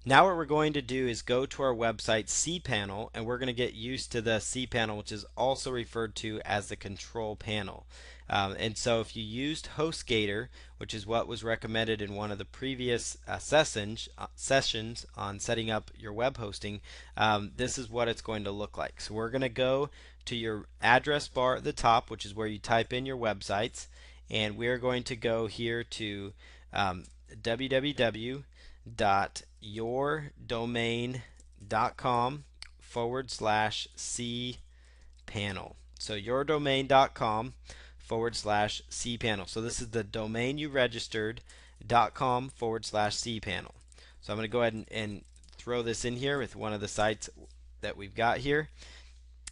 Now what we're going to do is go to our website cPanel, and we're going to get used to the cPanel, which is also referred to as the control panel. And so if you used HostGator, which is what was recommended in one of the previous sessions on setting up your web hosting, this is what it's going to look like. So we're going to go to your address bar at the top, which is where you type in your websites, and we're going to go here to www.yourdomain.com/cPanel. So yourdomain.com/cPanel. So this is the domain you registered.com/cPanel. So I'm going to go ahead and throw this in here with one of the sites that we've got here.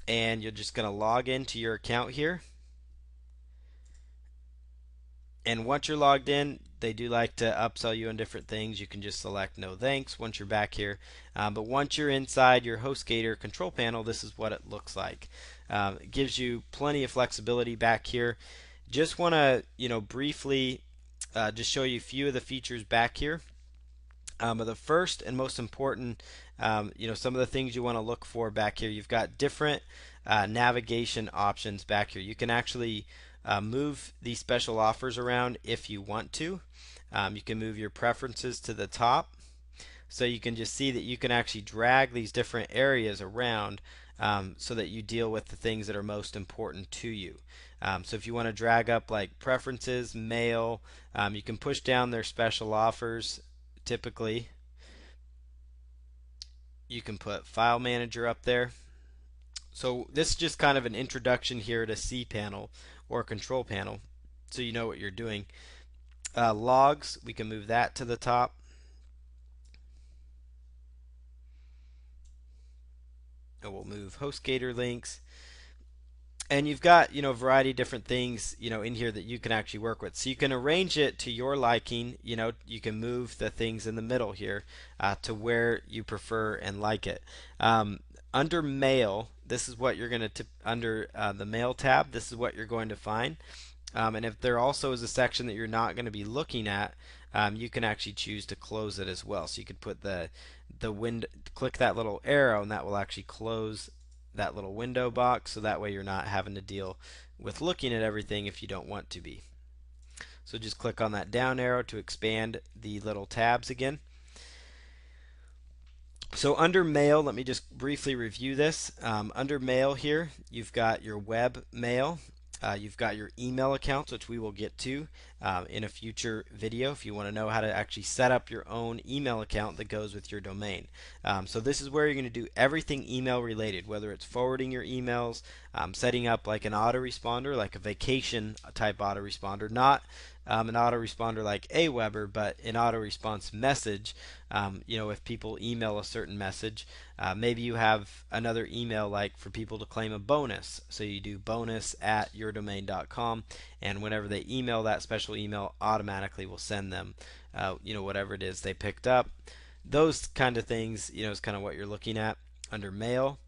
And you're just going to log into your account here. And once you're logged in, they do like to upsell you on different things. You can just select no thanks once you're back here. But once you're inside your HostGator control panel, this is what it looks like. It gives you plenty of flexibility back here. Just want to briefly just show you a few of the features back here. But the first and most important, some of the things you want to look for back here. You've got different navigation options back here. You can actually move these special offers around if you want to. You can move your preferences to the top, so you can just see that you can actually drag these different areas around so that you deal with the things that are most important to you. So if you want to drag up like preferences, mail, you can push down their special offers. Typically, you can put file manager up there. So this is just kind of an introduction here to cPanel or control panel, so you know what you're doing. Logs, we can move that to the top. And we'll move HostGator links. And you've got a variety of different things in here that you can actually work with. So you can arrange it to your liking. You can move the things in the middle here to where you prefer and like it. Under mail, this is what you're going to under the mail tab. This is what you're going to find. And if there also is a section that you're not going to be looking at, you can actually choose to close it as well. So you could put the window, click that little arrow, and that will actually close that little window box, so that way you're not having to deal with looking at everything if you don't want to be. So just click on that down arrow to expand the little tabs again. So under mail, let me just briefly review this. Under mail here, you've got your web mail. You've got your email accounts, which we will get to in a future video if you want to know how to actually set up your own email account that goes with your domain. So this is where you're going to do everything email related, whether it's forwarding your emails, setting up like an autoresponder, like a vacation type autoresponder, not an autoresponder like Aweber, but an auto-response message. If people email a certain message, maybe you have another email like for people to claim a bonus. So you do bonus@yourdomain.com, and whenever they email that special email, automatically will send them, whatever it is they picked up. Those kind of things, is kind of what you're looking at under mail.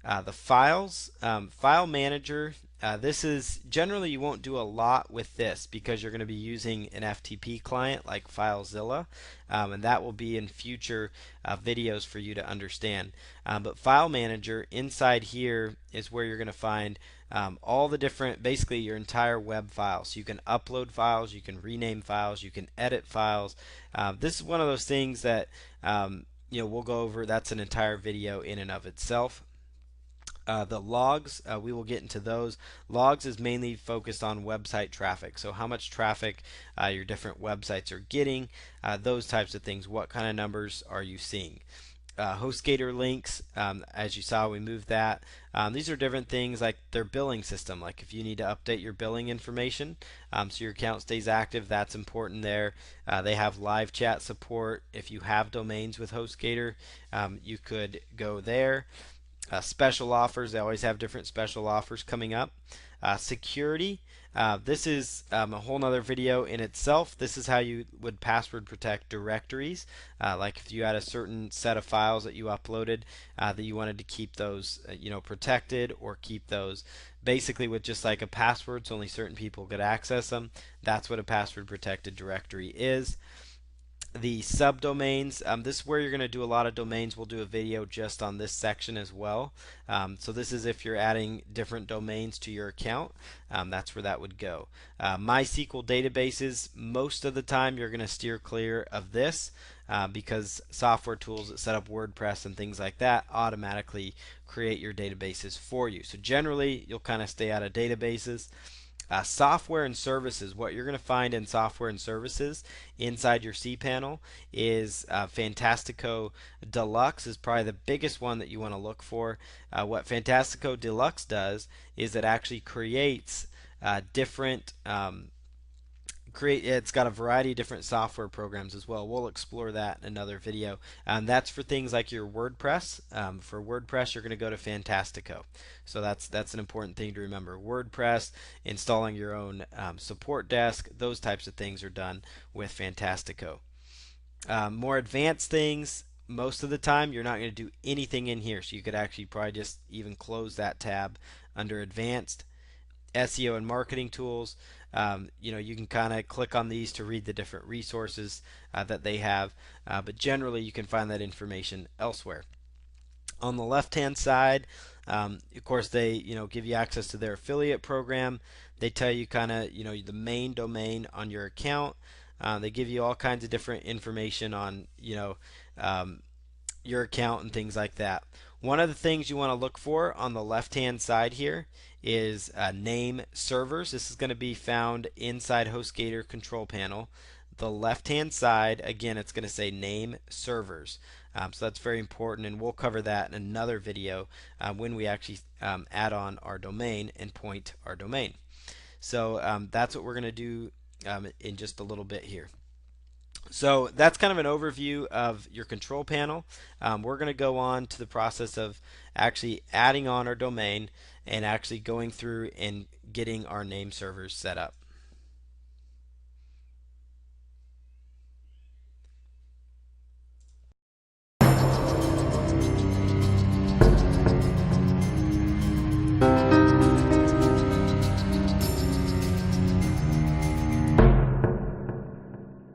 The files, file manager, this is generally you won't do a lot with this because you're going to be using an FTP client like FileZilla, and that will be in future videos for you to understand. But file manager, inside here is where you're going to find all the different, basically your entire web files. So you can upload files, you can rename files, you can edit files. This is one of those things that we'll go over. That's an entire video in and of itself. The logs, we will get into those. Logs is mainly focused on website traffic, so how much traffic your different websites are getting, those types of things. What kind of numbers are you seeing? HostGator links, as you saw, we moved that. These are different things like their billing system, like if you need to update your billing information so your account stays active, that's important there. They have live chat support. If you have domains with HostGator, you could go there. Special offers, they always have different special offers coming up. Security, this is a whole nother video in itself. This is how you would password protect directories. Like if you had a certain set of files that you uploaded that you wanted to keep those protected, or keep those basically with just like a password so only certain people could access them. That's what a password protected directory is. The subdomains, this is where you're going to do a lot of domains. We'll do a video just on this section as well. So this is if you're adding different domains to your account, that's where that would go. MySQL databases, most of the time you're going to steer clear of this because software tools that set up WordPress and things like that automatically create your databases for you. So generally you'll kind of stay out of databases. Software and services, what you're going to find in software and services inside your cPanel is Fantastico Deluxe is probably the biggest one that you want to look for. What Fantastico Deluxe does is it actually creates different it's got a variety of different software programs as well. We'll explore that in another video. That's for things like your WordPress. For WordPress, you're going to go to Fantastico. So that's an important thing to remember. WordPress, installing your own support desk, those types of things are done with Fantastico. More advanced things, most of the time you're not going to do anything in here. So you could actually probably just even close that tab under advanced. SEO and marketing tools. You can kind of click on these to read the different resources that they have, but generally you can find that information elsewhere. On the left-hand side, of course, they give you access to their affiliate program. They tell you kind of the main domain on your account. They give you all kinds of different information on um, your account and things like that. One of the things you want to look for on the left hand side here is name servers. This is going to be found inside HostGator control panel. The left hand side, again, it's going to say name servers. So that's very important, and we'll cover that in another video when we actually add on our domain and point our domain. So that's what we're going to do in just a little bit here. So that's kind of an overview of your control panel. We're going to go on to the process of actually adding on our domain and actually going through and getting our name servers set up.